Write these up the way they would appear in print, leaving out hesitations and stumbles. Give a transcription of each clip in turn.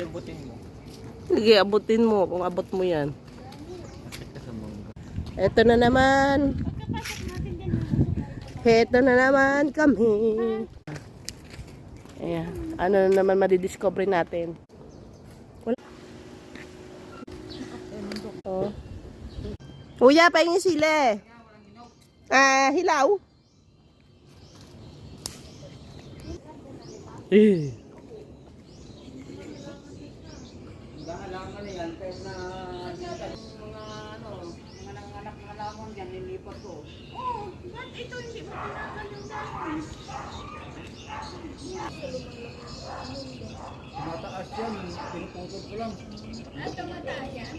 abutin mo. Sige, abutin mo kung abot mo yan. Eto na naman. Eto na naman kami. Ayan. Ano na naman madidiscover natin? Wala. Oh. Kuya, pahingi sila. Hilaw. Halaman na yan, kahit na mga nanganak na halaman dyan, nilipat ko. Oh, ba't ito hindi mo tinagal yung dahon? Mataas yan, pinuputol ko lang. At tumataas yan?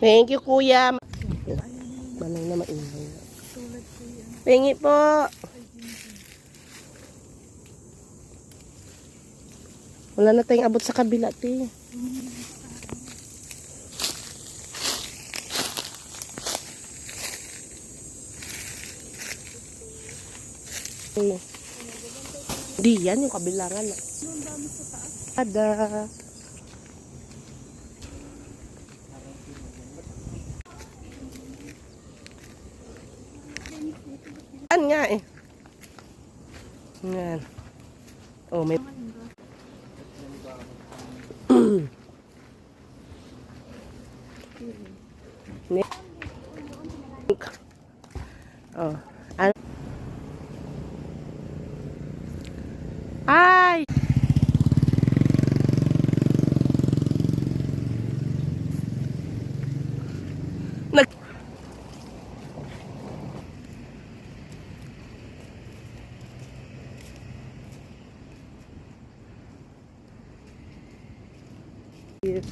Thank you, kuya. Manay na maingay. Pingi po. Wala na tayong abot sa kabila, te. Di yan yung kabilangan. Ada. Yan nga eh. Yan. Oh, may... Oh. Ay! Nag... Yes.